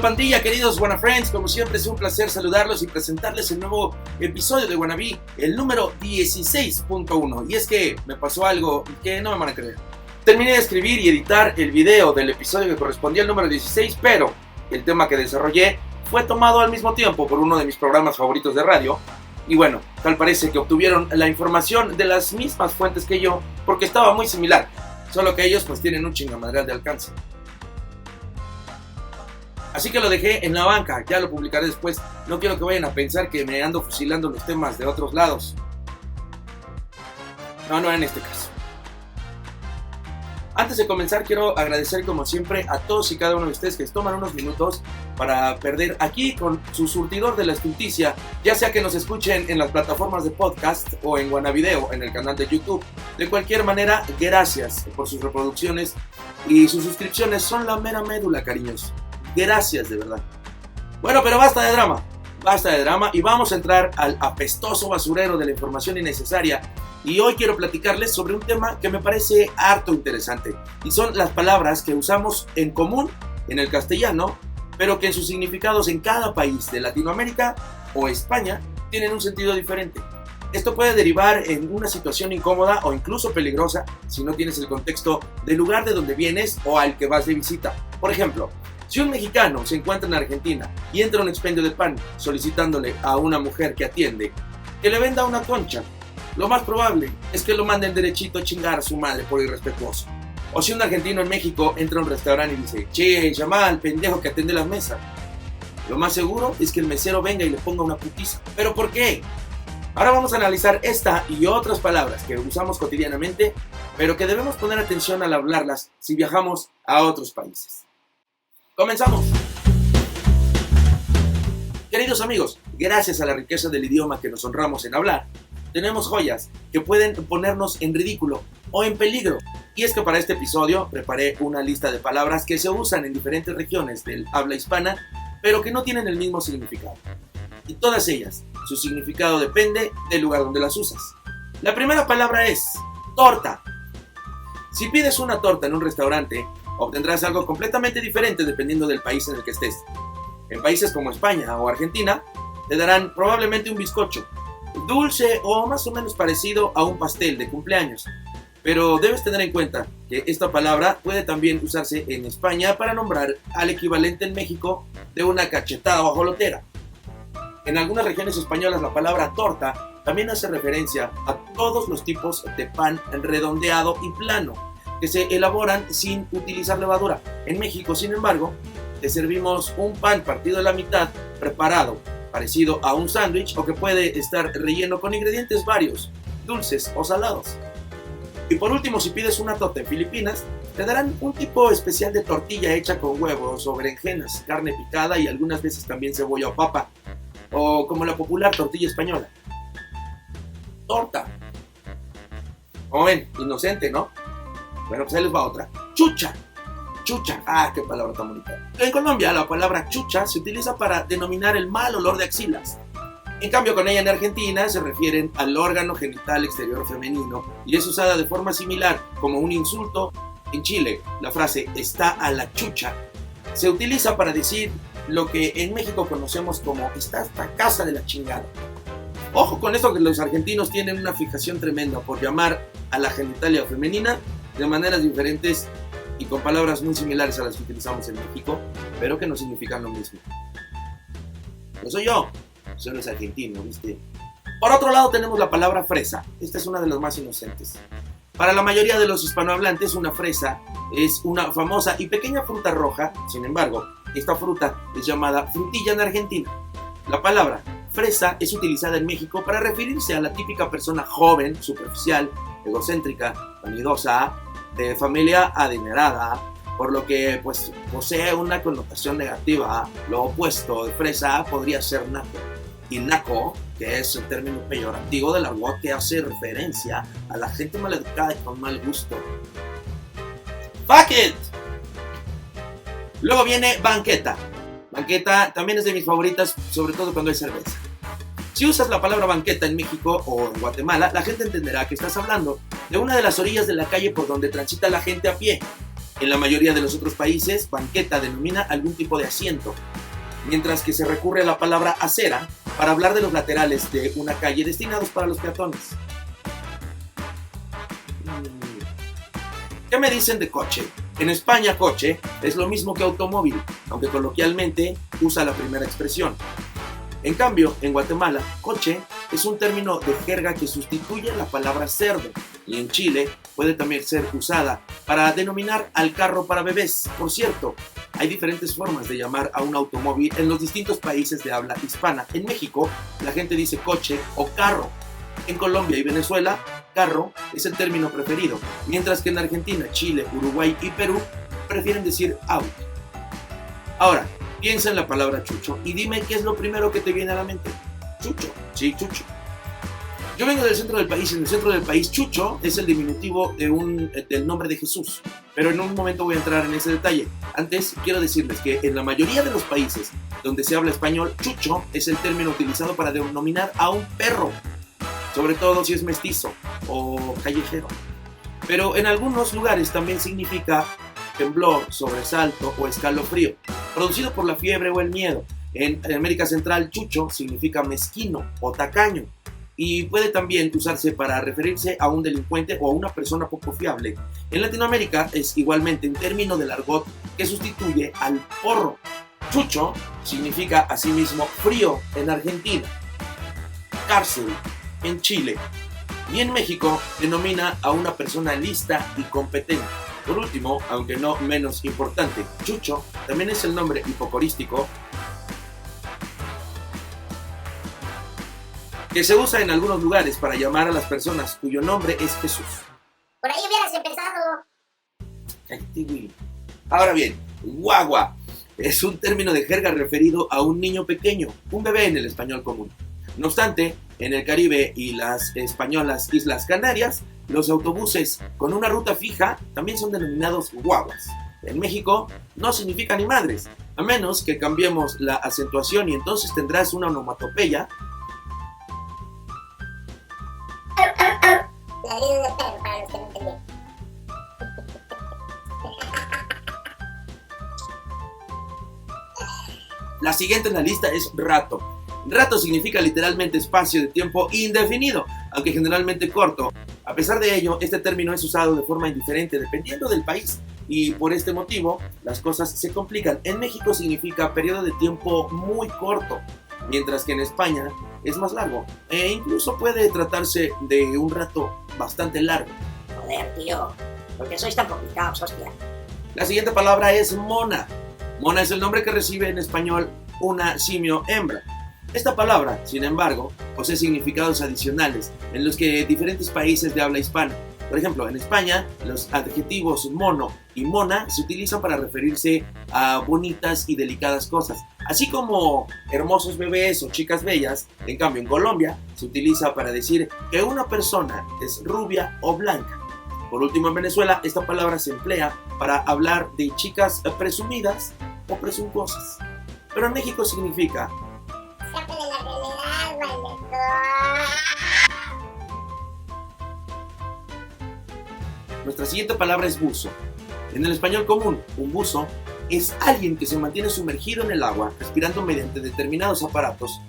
pandilla, queridos Wanna Friends, como siempre es un placer saludarlos y presentarles el nuevo episodio de Wannabe, el número 16.1. Y es que me pasó algo que no me van a creer. Terminé de escribir y editar el video del episodio que correspondía al número 16, pero el tema que desarrollé fue tomado al mismo tiempo por uno de mis programas favoritos de radio. Y bueno, tal parece que obtuvieron la información de las mismas fuentes que yo, porque estaba muy similar, solo que ellos pues tienen un chingamadral de alcance. Así que lo dejé en la banca, ya lo publicaré después. No quiero que vayan a pensar que me ando fusilando los temas de otros lados. No en este caso. Antes de comenzar, quiero agradecer como siempre a todos y cada uno de ustedes que toman unos minutos para perder aquí con su surtidor de la estulticia, ya sea que nos escuchen en las plataformas de podcast o en Guanavideo, en el canal de YouTube. De cualquier manera, gracias por sus reproducciones y sus suscripciones son la mera médula, cariños. Gracias, de verdad. Bueno, pero basta de drama y vamos a entrar al apestoso basurero de la información innecesaria. Y hoy quiero platicarles sobre un tema que me parece harto interesante, y son las palabras que usamos en común en el castellano, pero que en sus significados en cada país de Latinoamérica o España tienen un sentido diferente. Esto puede derivar en una situación incómoda o incluso peligrosa si no tienes el contexto del lugar de donde vienes o al que vas de visita. Por ejemplo, si un mexicano se encuentra en Argentina y entra a un expendio de pan solicitándole a una mujer que atiende que le venda una concha, lo más probable es que lo manden derechito a chingar a su madre por irrespetuoso. O si un argentino en México entra a un restaurante y dice: che, llama al pendejo que atiende las mesas, lo más seguro es que el mesero venga y le ponga una putiza. ¿Pero por qué? Ahora vamos a analizar esta y otras palabras que usamos cotidianamente, pero que debemos poner atención al hablarlas si viajamos a otros países. ¡Comenzamos! Queridos amigos, gracias a la riqueza del idioma que nos honramos en hablar, tenemos joyas que pueden ponernos en ridículo o en peligro. Y es que para este episodio preparé una lista de palabras que se usan en diferentes regiones del habla hispana, pero que no tienen el mismo significado. Y todas ellas, su significado depende del lugar donde las usas. La primera palabra es torta. Si pides una torta en un restaurante, obtendrás algo completamente diferente dependiendo del país en el que estés. En países como España o Argentina, te darán probablemente un bizcocho, dulce o más o menos parecido a un pastel de cumpleaños. Pero debes tener en cuenta que esta palabra puede también usarse en España para nombrar al equivalente en México de una cachetada o ajolotera. En algunas regiones españolas la palabra torta también hace referencia a todos los tipos de pan redondeado y plano que se elaboran sin utilizar levadura. En México, sin embargo, te servimos un pan partido a la mitad, preparado parecido a un sándwich, o que puede estar relleno con ingredientes varios, dulces o salados. Y por último, si pides una torta en Filipinas, te darán un tipo especial de tortilla hecha con huevos o berenjenas, carne picada y algunas veces también cebolla o papa, o como la popular tortilla española. Torta. Como ven, inocente, ¿no? Bueno, pues ahí les va otra. Chucha. Chucha, qué palabra tan bonita. En Colombia la palabra chucha se utiliza para denominar el mal olor de axilas. En cambio, con ella en Argentina se refieren al órgano genital exterior femenino y es usada de forma similar como un insulto. En Chile, la frase está a la chucha se utiliza para decir lo que en México conocemos como está hasta casa de la chingada. Ojo con esto, que los argentinos tienen una fijación tremenda por llamar a la genitalia femenina de maneras diferentes y con palabras muy similares a las que utilizamos en México, pero que no significan lo mismo. No soy yo, soy los argentinos, ¿viste? Por otro lado tenemos la palabra fresa. Esta es una de las más inocentes. Para la mayoría de los hispanohablantes, una fresa es una famosa y pequeña fruta roja. Sin embargo, esta fruta es llamada frutilla en Argentina. La palabra fresa es utilizada en México para referirse a la típica persona joven, superficial, egocéntrica, vanidosa, de familia adinerada, por lo que pues posee una connotación negativa. Lo opuesto de fresa podría ser naco, y naco, que es el término peyorativo del argot que hace referencia a la gente maleducada y con mal gusto. Fuck it. Luego viene banqueta. Banqueta también es de mis favoritas, sobre todo cuando hay cerveza. Si usas la palabra banqueta en México o en Guatemala, la gente entenderá que estás hablando de una de las orillas de la calle por donde transita la gente a pie. En la mayoría de los otros países, banqueta denomina algún tipo de asiento, mientras que se recurre a la palabra acera para hablar de los laterales de una calle destinados para los peatones. ¿Qué me dicen de coche? En España, coche es lo mismo que automóvil, aunque coloquialmente usa la primera expresión. En cambio, en Guatemala, coche es un término de jerga que sustituye la palabra cerdo, y en Chile puede también ser usada para denominar al carro para bebés. Por cierto, hay diferentes formas de llamar a un automóvil en los distintos países de habla hispana. En México, la gente dice coche o carro. En Colombia y Venezuela, carro es el término preferido, mientras que en Argentina, Chile, Uruguay y Perú prefieren decir auto. Ahora, piensa en la palabra chucho y dime qué es lo primero que te viene a la mente. Chucho, sí, chucho. Yo vengo del centro del país y en el centro del país chucho es el diminutivo del nombre de Jesús. Pero en un momento voy a entrar en ese detalle. Antes quiero decirles que en la mayoría de los países donde se habla español, chucho es el término utilizado para denominar a un perro, sobre todo si es mestizo o callejero. Pero en algunos lugares también significa temblor, sobresalto o escalofrío, producido por la fiebre o el miedo. En América Central, chucho significa mezquino o tacaño y puede también usarse para referirse a un delincuente o a una persona poco fiable. En Latinoamérica es igualmente un término del argot que sustituye al porro. Chucho significa asimismo frío en Argentina, cárcel en Chile y en México denomina a una persona lista y competente. Por último, aunque no menos importante, chucho también es el nombre hipocorístico que se usa en algunos lugares para llamar a las personas cuyo nombre es Jesús. Por ahí hubieras empezado. Ahora bien, guagua es un término de jerga referido a un niño pequeño, un bebé en el español común. No obstante, en el Caribe y las españolas Islas Canarias, los autobuses con una ruta fija también son denominados guaguas. En México no significa ni madres, a menos que cambiemos la acentuación y entonces tendrás una onomatopeya. Ladrido de perro para los que no entendieron. La siguiente en la lista es rato. Rato significa literalmente espacio de tiempo indefinido, aunque generalmente corto. A pesar de ello, este término es usado de forma indiferente dependiendo del país y por este motivo las cosas se complican. En México significa periodo de tiempo muy corto, mientras que en España es más largo e incluso puede tratarse de un rato bastante largo. Joder, tío, ¿por qué sois tan complicados, hostia? La siguiente palabra es mona. Mona es el nombre que recibe en español una simio hembra. Esta palabra, sin embargo, posee significados adicionales en los que diferentes países de habla hispana. Por ejemplo, en España, los adjetivos mono y mona se utilizan para referirse a bonitas y delicadas cosas, así como hermosos bebés o chicas bellas. En cambio, en Colombia se utiliza para decir que una persona es rubia o blanca. Por último, en Venezuela, esta palabra se emplea para hablar de chicas presumidas o presuntuosas. Pero en México significa Escape de la realidad, maldito. Nuestra siguiente palabra es buzo. En el español común, un buzo es alguien que se mantiene sumergido en el agua, respirando mediante determinados aparatos.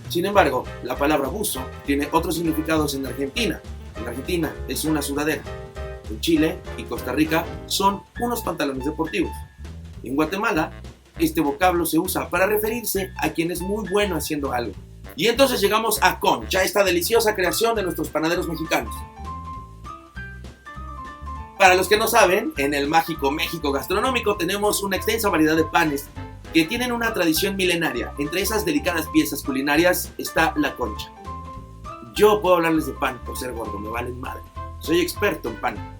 Sin embargo, la palabra buzo tiene otros significados en Argentina. En Argentina es una sudadera. En Chile y Costa Rica son unos pantalones deportivos. En Guatemala, este vocablo se usa para referirse a quien es muy bueno haciendo algo. Y entonces llegamos a concha, esta deliciosa creación de nuestros panaderos mexicanos. Para los que no saben, en el mágico México gastronómico tenemos una extensa variedad de panes que tienen una tradición milenaria. Entre esas delicadas piezas culinarias está la concha. Yo puedo hablarles de pan por ser gordo, me valen madre. Soy experto en pan.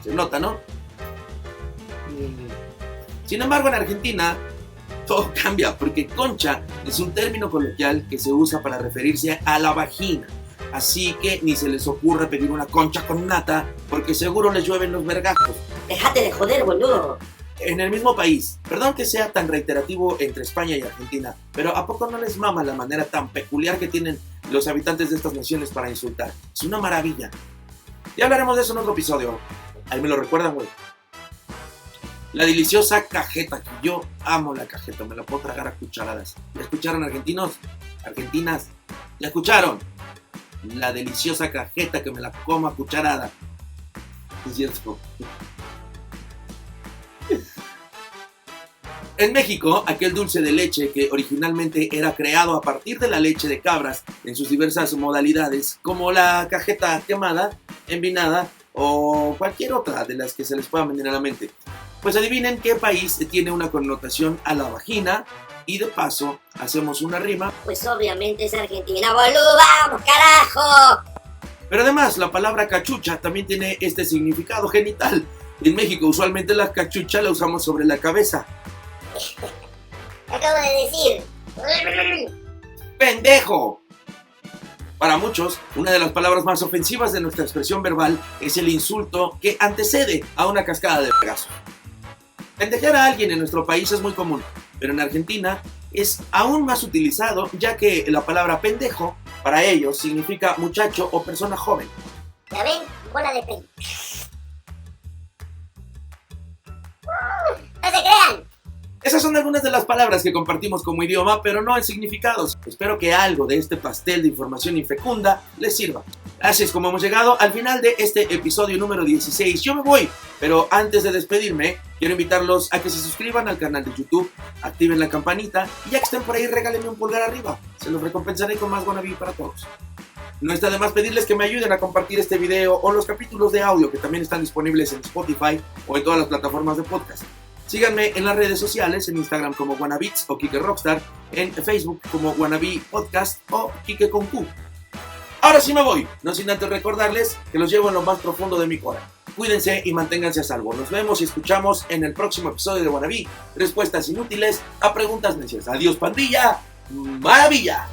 Se nota, ¿no? Sin embargo, en Argentina todo cambia porque concha es un término coloquial que se usa para referirse a la vagina. Así que ni se les ocurre pedir una concha con nata porque seguro les llueven los vergajos. Déjate de joder, boludo. En el mismo país, perdón que sea tan reiterativo entre España y Argentina, pero ¿a poco no les mama la manera tan peculiar que tienen los habitantes de estas naciones para insultar? Es una maravilla. Ya hablaremos de eso en otro episodio. Ahí me lo recuerdan, güey. La deliciosa cajeta, que yo amo la cajeta, me la puedo tragar a cucharadas. ¿Ya escucharon, argentinos? Argentinas, ¿ya escucharon? La deliciosa cajeta que me la como a cucharada. Es cierto. En México, aquel dulce de leche que originalmente era creado a partir de la leche de cabras en sus diversas modalidades, como la cajeta quemada, envinada o cualquier otra de las que se les pueda venir a la mente. Pues adivinen qué país tiene una connotación a la vagina y de paso hacemos una rima. Pues obviamente es Argentina, boludo, vamos, carajo. Pero además la palabra cachucha también tiene este significado genital. En México usualmente la cachucha la usamos sobre la cabeza. Acabo de decir. ¡Pendejo! Para muchos, una de las palabras más ofensivas de nuestra expresión verbal es el insulto que antecede a una cascada de vergazos. Pendejear a alguien en nuestro país es muy común, pero en Argentina es aún más utilizado, ya que la palabra pendejo para ellos significa muchacho o persona joven. ¿Ya ven? Bola de pen. ¡No se crean! Esas son algunas de las palabras que compartimos como idioma, pero no en significados. Espero que algo de este pastel de información infecunda les sirva. Así es como hemos llegado al final de este episodio número 16. Yo me voy, pero antes de despedirme, quiero invitarlos a que se suscriban al canal de YouTube, activen la campanita y ya que estén por ahí, regálenme un pulgar arriba. Se los recompensaré con más Wannabe para todos. No está de más pedirles que me ayuden a compartir este video o los capítulos de audio que también están disponibles en Spotify o en todas las plataformas de podcast. Síganme en las redes sociales, en Instagram como Wannabits o Kike Rockstar, en Facebook como Wannabe Podcast o Kike con Q. Ahora sí me voy, no sin antes recordarles que los llevo en lo más profundo de mi corazón. Cuídense y manténganse a salvo. Nos vemos y escuchamos en el próximo episodio de Wannabe. Respuestas inútiles a preguntas necias. Adiós, pandilla. Maravilla.